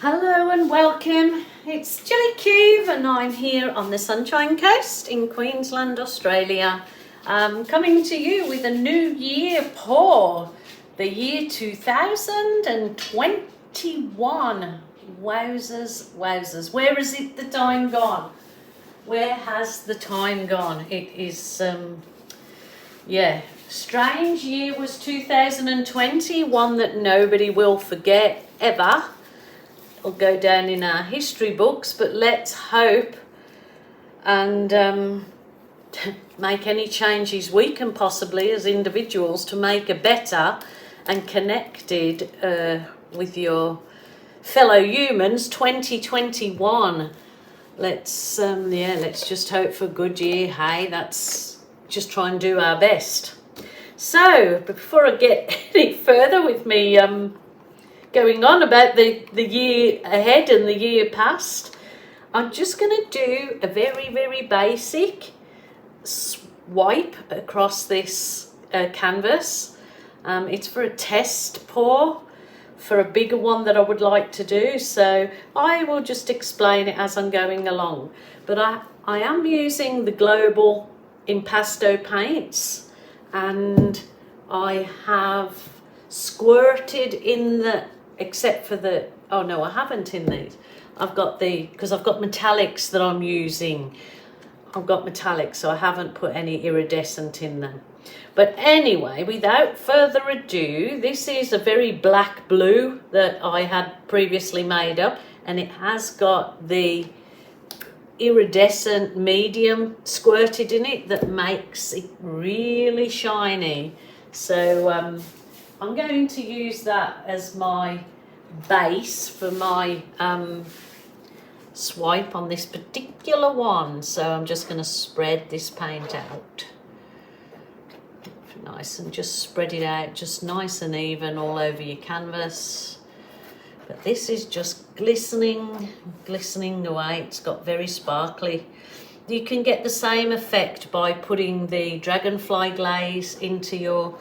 Hello and welcome. It's Gillykube and I'm here on the Sunshine Coast in Queensland, Australia. Coming to you with a new year pour, the year 2021. Wowzers, wowzers. Where is it the time gone? Where has the time gone? It is, strange year was 2020, one that nobody will forget ever. Will go down in our history books, but let's hope and make any changes we can possibly as individuals to make a better and connected with your fellow humans 2021. Let's just hope for a good year. Hey, that's just try and do our best. So before I get any further with me going on about the year ahead and the year past, I'm just going to do a very, very basic swipe across this canvas. It's for a test pour for a bigger one that I would like to do, so I will just explain it as I'm going along. But I am using the global impasto paints, and I have squirted in the, except for the, oh no, I haven't in these. Because I've got metallics that I'm using. I've got metallics, so I haven't put any iridescent in them. But anyway, without further ado, this is a very black blue that I had previously made up, and it has got the iridescent medium squirted in it that makes it really shiny. So I'm going to use that as my base for my swipe on this particular one. So I'm just going to spread this paint out nice and just spread it out just nice and even all over your canvas. But this is just glistening away. It's got very sparkly. You can get the same effect by putting the dragonfly glaze into your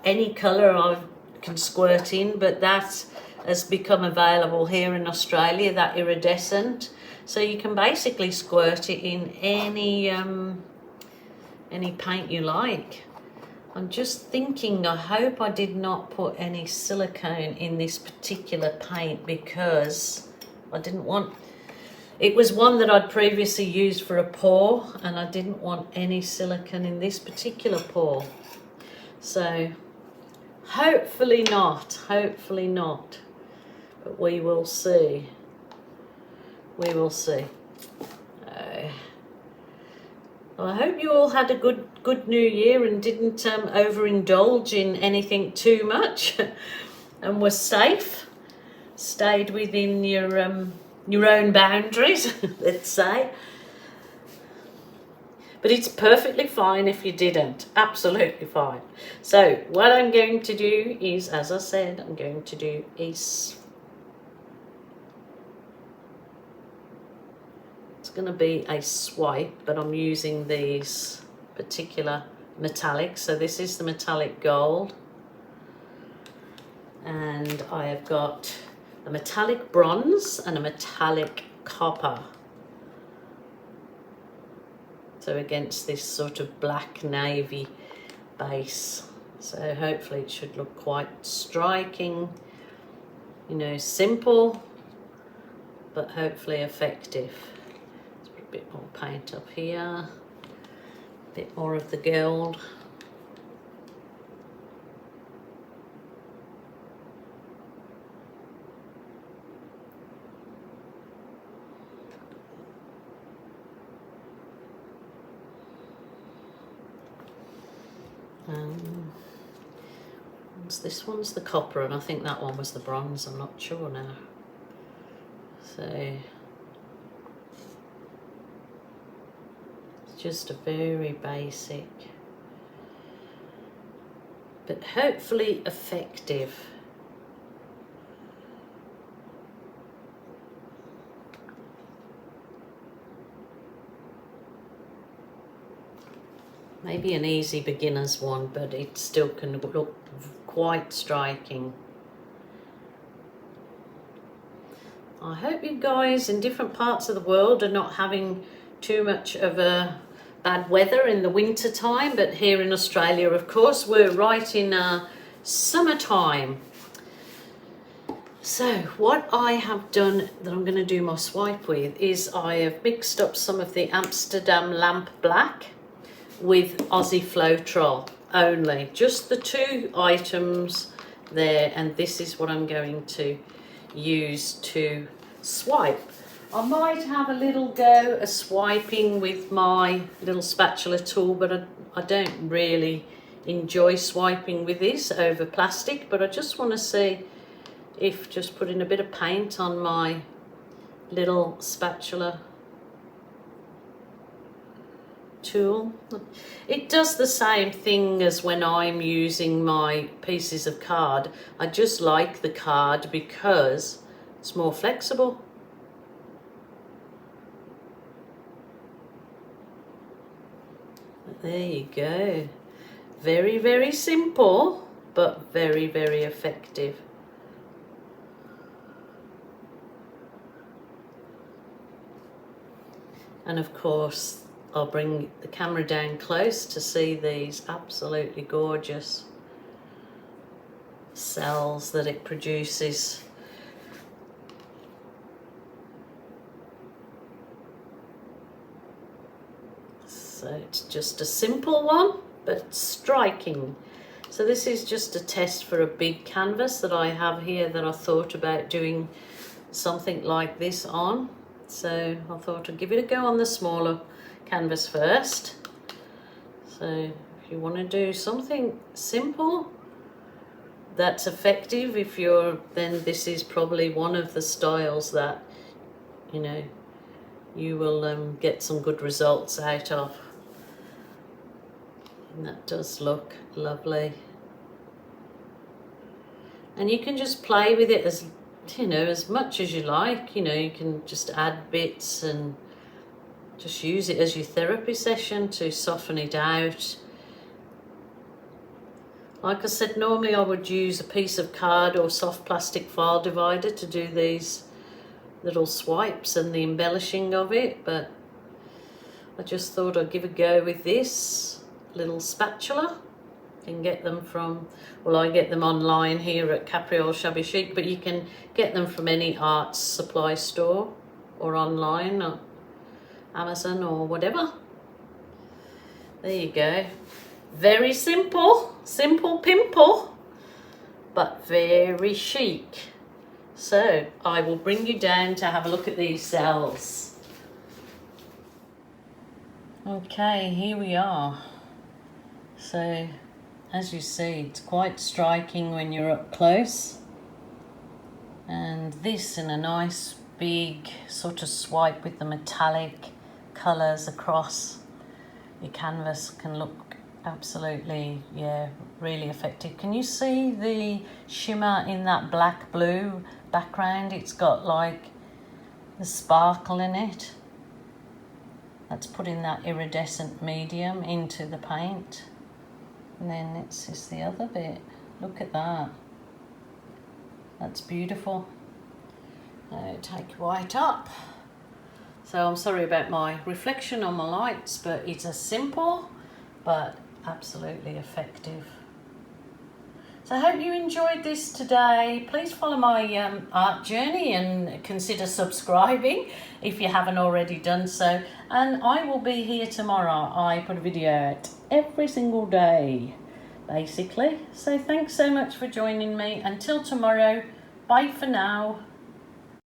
any colour I can squirt in, but that has become available here in Australia, that iridescent. So you can basically squirt it in any paint you like. I'm just thinking, I hope I did not put any silicone in this particular paint, because I didn't want, it was one that I'd previously used for a pour, and I didn't want any silicone in this particular pour. So hopefully not, but we will see. We will see. Well, I hope you all had a good new year and didn't overindulge in anything too much and was safe, stayed within your own boundaries, let's say. But it's perfectly fine if you didn't, absolutely fine. So what I'm going to do is, as I said, I'm going to do it's going to be a swipe, but I'm using these particular metallics. So this is the metallic gold, and I have got a metallic bronze and a metallic copper. So against this sort of black navy base. So hopefully it should look quite striking, you know, simple, but hopefully effective. Let's put a bit more paint up here, a bit more of the gold. This one's the copper, and I think that one was the bronze. I'm not sure now. So it's just a very basic, but hopefully effective. Maybe an easy beginner's one, but it still can look quite striking. I hope you guys in different parts of the world are not having too much of a bad weather in the winter time, but here in Australia, of course, we're right in summertime. So what I have done that I'm going to do my swipe with is I have mixed up some of the Amsterdam Lamp Black with Aussie Floetrol only, just the two items there, and this is what I'm going to use to swipe. I might have a little go at swiping with my little spatula tool, but I don't really enjoy swiping with this over plastic, but I just want to see if just putting a bit of paint on my little spatula tool, it does the same thing as when I'm using my pieces of card. I just like the card because it's more flexible. There you go. Very, very simple, but very, very effective. And of course, I'll bring the camera down close to see these absolutely gorgeous cells that it produces. So it's just a simple one, but striking. So this is just a test for a big canvas that I have here that I thought about doing something like this on. So I thought I'd give it a go on the smaller canvas first. So if you want to do something simple that's effective, if you're, then this is probably one of the styles that, you know, you will get some good results out of. And that does look lovely. And you can just play with it as, you know, as much as you like. You know, you can just add bits and just use it as your therapy session to soften it out. Like I said, normally I would use a piece of card or soft plastic file divider to do these little swipes and the embellishing of it, but I just thought I'd give a go with this little spatula. You can get them from, well, I get them online here at Capriole Shabby Chic, but you can get them from any arts supply store or online or Amazon or whatever. There you go. Very simple, simple pimple, but very chic. So I will bring you down to have a look at these cells. Okay, here we are. So as you see, it's quite striking when you're up close. And this in a nice big sort of swipe with the metallic colours across your canvas can look absolutely, yeah, really effective. Can you see the shimmer in that black blue background? It's got like the sparkle in it. That's putting that iridescent medium into the paint. And then it's just the other bit. Look at that. That's beautiful. Now take white up. So I'm sorry about my reflection on my lights, but it's a simple but absolutely effective. So I hope you enjoyed this today. Please follow my art journey and consider subscribing if you haven't already done so. And I will be here tomorrow. I put a video out every single day, basically. So thanks so much for joining me. Until tomorrow, bye for now.